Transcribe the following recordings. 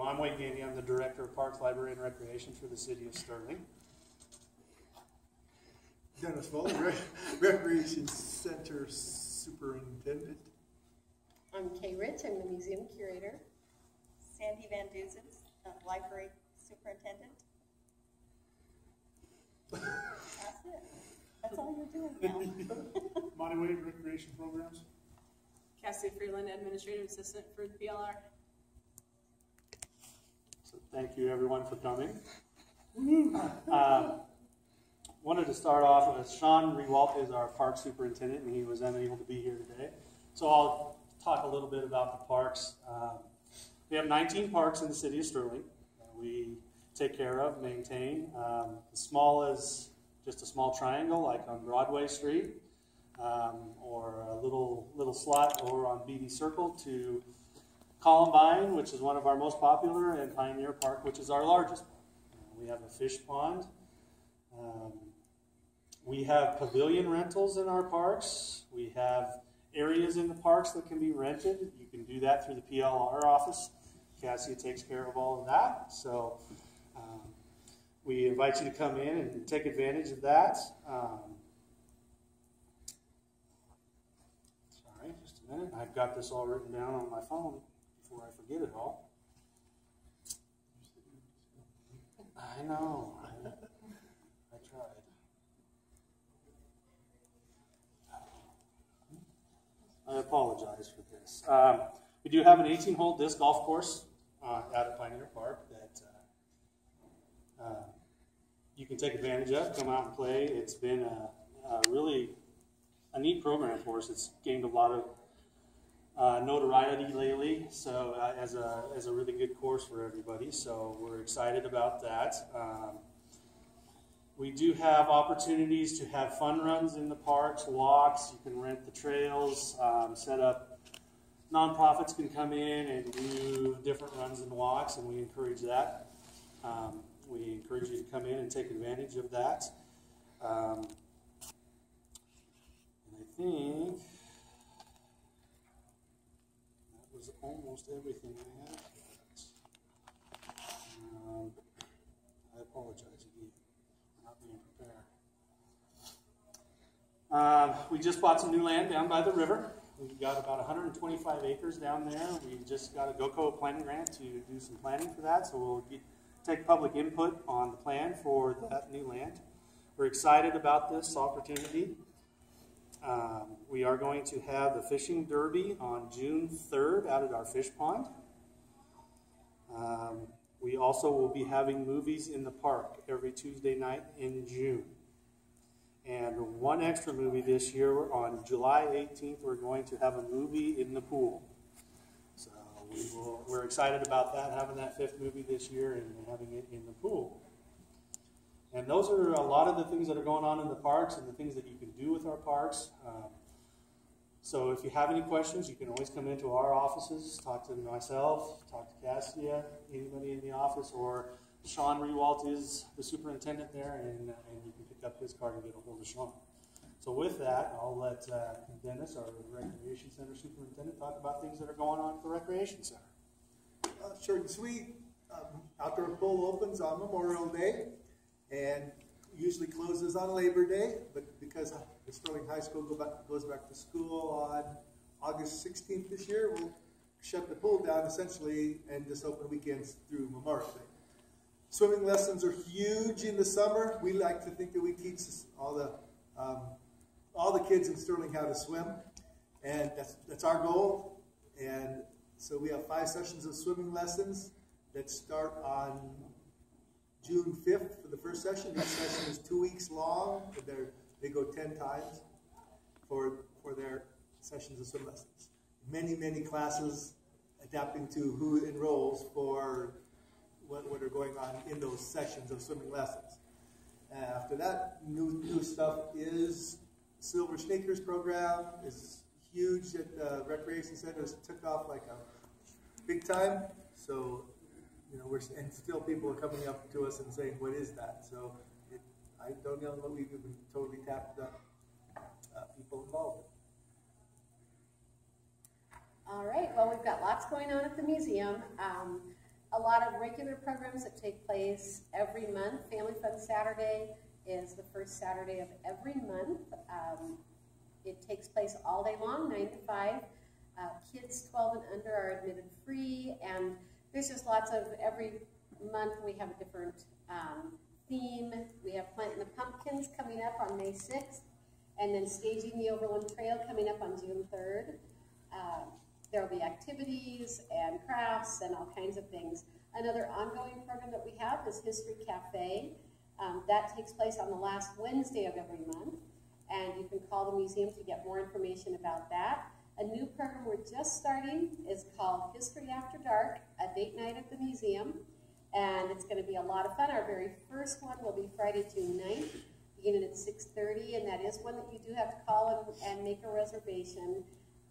I'm Wade Gandy. I'm the Director of Parks, Library, and Recreation for the City of Sterling. Dennis Fuller, Recreation Center Superintendent. I'm Kay Rich. I'm the Museum Curator. Sandy Van Duzen, Library Superintendent. That's it. That's all you're doing now. Monty Wade, Recreation Programs. Cassie Freeland, Administrative Assistant for the PLR. So thank you everyone for coming. Wanted to start off with Sean Rewalt is our Park Superintendent, and he was unable to be here today. So I'll talk a little bit about the parks. We have 19 parks in the city of Sterling. We take care of, maintain. The small is just a small triangle like on Broadway Street, or a little slot over on Beatty Circle to Columbine, which is one of our most popular, and Pioneer Park, which is our largest. We have a fish pond. We have pavilion rentals in our parks. We have areas in the parks that can be rented. You can do that through the PLR office. Cassia takes care of all of that. So we invite you to come in and take advantage of that. Sorry, just a minute. I've got this all written down on my phone before I forget it all. I know. I tried. I apologize for this. We do have an 18-hole disc golf course out at Pioneer Park that you can take advantage of, come out and play. It's been really a neat program for us. It's gained a lot of notoriety lately, so as a really good course for everybody. So we're excited about that. We do have opportunities to have fun runs in the parks, walks. You can rent the trails, set up. Nonprofits can come in and do different runs and walks, and we encourage that. We encourage you to come in and take advantage of that. And I think that was almost everything I had. I apologize again for not being prepared. We just bought some new land down by the river. We've got about 125 acres down there. We just got a GOCO planning grant to do some planning for that, so we'll take public input on the plan for that new land. We're excited about this opportunity. We are going to have the fishing derby on June 3rd out at our fish pond. We also will be having movies in the park every Tuesday night in June. And one extra movie this year, on July 18th, we're going to have a movie in the pool. So we're excited about that, having that fifth movie this year and having it in the pool. And those are a lot of the things that are going on in the parks and the things that you can do with our parks. So if you have any questions, you can always come into our offices, talk to myself, talk to Cassia, anybody in the office, or Sean Rewalt is the superintendent there, and you can pick up his card and get a hold of Sean. So with that, I'll let Dennis, our Recreation Center superintendent, talk about things that are going on at the Recreation Center. Short and sweet. Outdoor pool opens on Memorial Day and usually closes on Labor Day, but because the Sterling High School goes back to school on August 16th this year, we'll shut the pool down essentially and just open weekends through Memorial Day. Swimming lessons are huge in the summer. We like to think that we teach all the kids in Sterling how to swim, and that's our goal. And so we have 5 sessions of swimming lessons that start on June 5th for the first session. Each session is 2 weeks long. They go 10 times for their sessions of swim lessons. Many classes adapting to who enrolls for what are going on in those sessions of swimming lessons. After that, new stuff is Silver Sneakers program is huge at the Recreation Center. It's took off like a big time. So, and still people are coming up to us and saying, "What is that?" So, I don't know what we've totally tapped up people involved. All right. Well, we've got lots going on at the museum. a lot of regular programs that take place every month. Family Fun Saturday is the first Saturday of every month. It takes place all day long, 9 to 5. Kids 12 and under are admitted free, and there's just lots of, every month we have a different theme. We have Planting the Pumpkins coming up on May 6th, and then Staging the Overland Trail coming up on June 3rd. There will be activities and crafts and all kinds of things. Another ongoing program that we have is History Cafe. That takes place on the last Wednesday of every month, and you can call the museum to get more information about that. A new program we're just starting is called History After Dark, a date night at the museum, and it's going to be a lot of fun. Our very first one will be Friday, June 9th, beginning at 6:30, and that is one that you do have to call and make a reservation.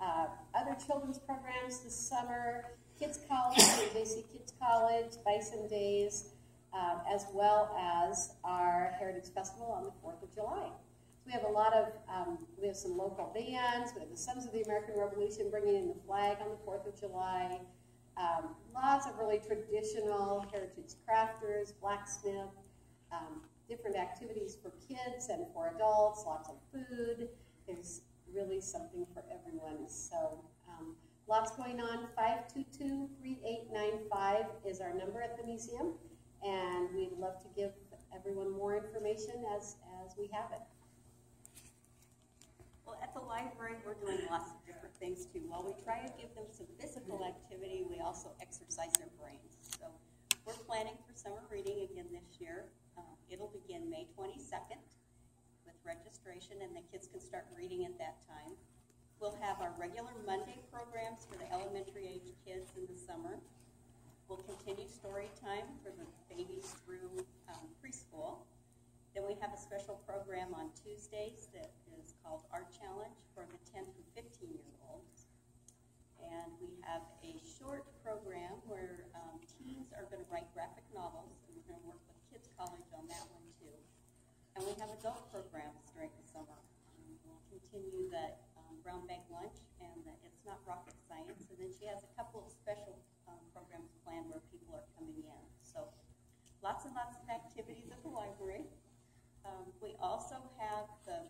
Other children's programs this summer, Kids College, JC Kids College, Bison Days, as well as our Heritage Festival on the 4th of July. We have a lot of, we have some local bands. We have the Sons of the American Revolution bringing in the flag on the 4th of July. Lots of really traditional heritage crafters, blacksmith, different activities for kids and for adults, lots of food. There's really something for everyone. So lots going on. 522-3895 is our number at the museum, and we'd love to give everyone more information as we have it. Well, at the library, we're doing lots of different things too. While we try to give them some physical activity, we also exercise their brains. So we're planning for summer reading again this year. It'll begin May 22nd with registration, and the kids can start reading at that time. We'll have our regular Monday programs for the elementary age kids in the summer. We'll continue story time for the babies through preschool. Then we have a special program on Tuesdays that is called Art Challenge for the 10 to 15-year-olds. And we have a short program where teens are going to write graphic novels, and we're going to work with Kids College on that one too. And we have adult programs during the summer. We'll continue that brown bag lunch and the It's Not Rocket Science. And then she has a couple of special programs planned where people are coming in. So lots and lots of activities at the library. We also have the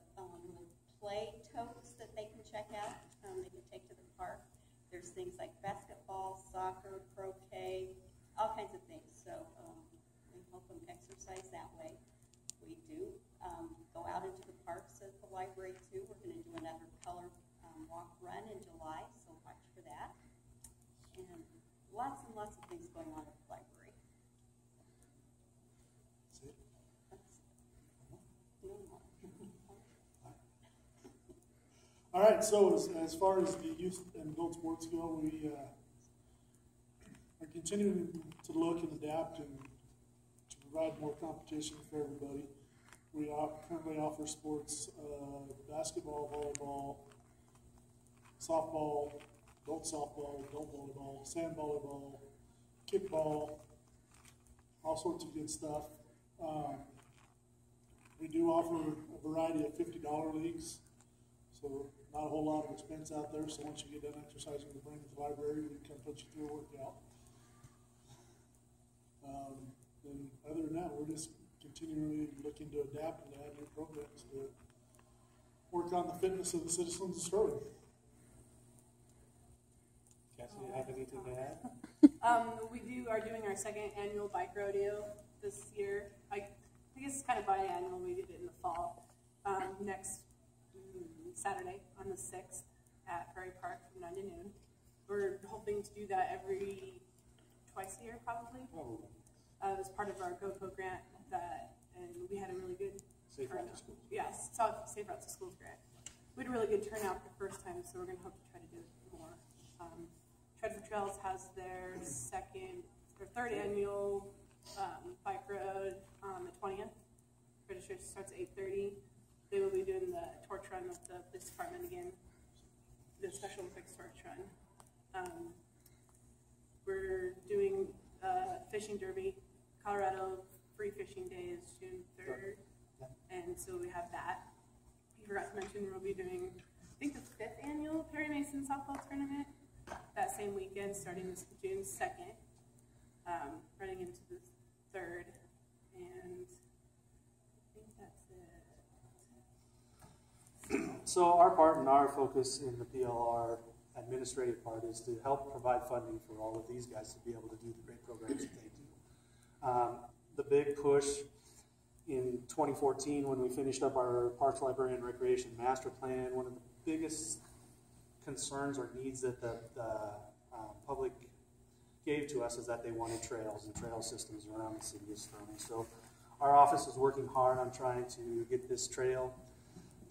little play totes that they can check out. They can take to the park. There's things like basketball, soccer, croquet, all kinds of things. So we help them exercise that way. We do go out into the parks at the library too. We're going to do another color walk run in July, so watch for that. And lots and lots of things going on at the library. All right, so as far as the youth and adult sports go, we are continuing to look and adapt and to provide more competition for everybody. We currently offer sports, basketball, volleyball, softball, adult volleyball, sand volleyball, kickball, all sorts of good stuff. We do offer a variety of $50 leagues, so not a whole lot of expense out there. So once you get done exercising the brain at the library, we can put you through a workout. And other than that, we're just continually looking to adapt and add new programs to work on the fitness of the citizens of Sterling. Cassie, do you have anything to add? We are doing our second annual bike rodeo this year. I guess it's kind of biannual. We did it in the fall. Next Saturday on the 6th at Prairie Park from 9 to noon. We're hoping to do that twice a year probably. It was part of our GoCo grant and we had a really good Safe Route to Schools. Yes, Safe Route to Schools grant. We had a really good turnout the first time, so we're going to hope to try to do it more. Tread for Trails has their third annual bike road on the 20th. Registration starts at 8:30. They will be doing the torch run with the police department again, the Special Olympics torch run. We're doing fishing derby. Colorado Free Fishing Day is June 3rd, and so we have that. You forgot to mention we'll be doing, I think, the 5th annual Perry Mason softball tournament that same weekend, starting this June 2nd. So our part and our focus in the PLR administrative part is to help provide funding for all of these guys to be able to do the great programs that they do. The big push in 2014 when we finished up our Parks, Library, and Recreation Master Plan, one of the biggest concerns or needs that the public gave to us is that they wanted trails and trail systems around the city of Sterling. So our office is working hard on trying to get this trail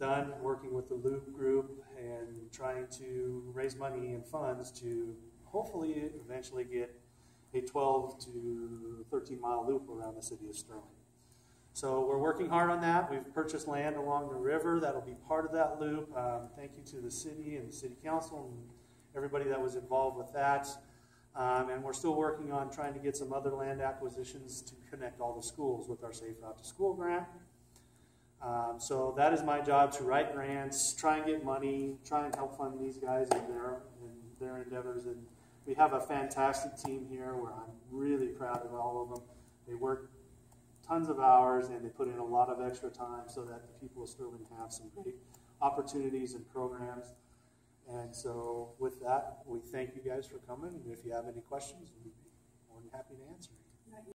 done, working with the Loop Group and trying to raise money and funds to hopefully eventually get a 12 to 13 mile loop around the city of Sterling. So we're working hard on that. We've purchased land along the river that'll be part of that loop. Thank you to the city and the city council and everybody that was involved with that. And we're still working on trying to get some other land acquisitions to connect all the schools with our Safe Route to School grant. So that is my job, to write grants, try and get money, try and help fund these guys in their endeavors. And we have a fantastic team here where I'm really proud of all of them. They work tons of hours and they put in a lot of extra time so that the people of Sterling have some great opportunities and programs. And so with that, we thank you guys for coming. And if you have any questions, we'd be more than happy to answer.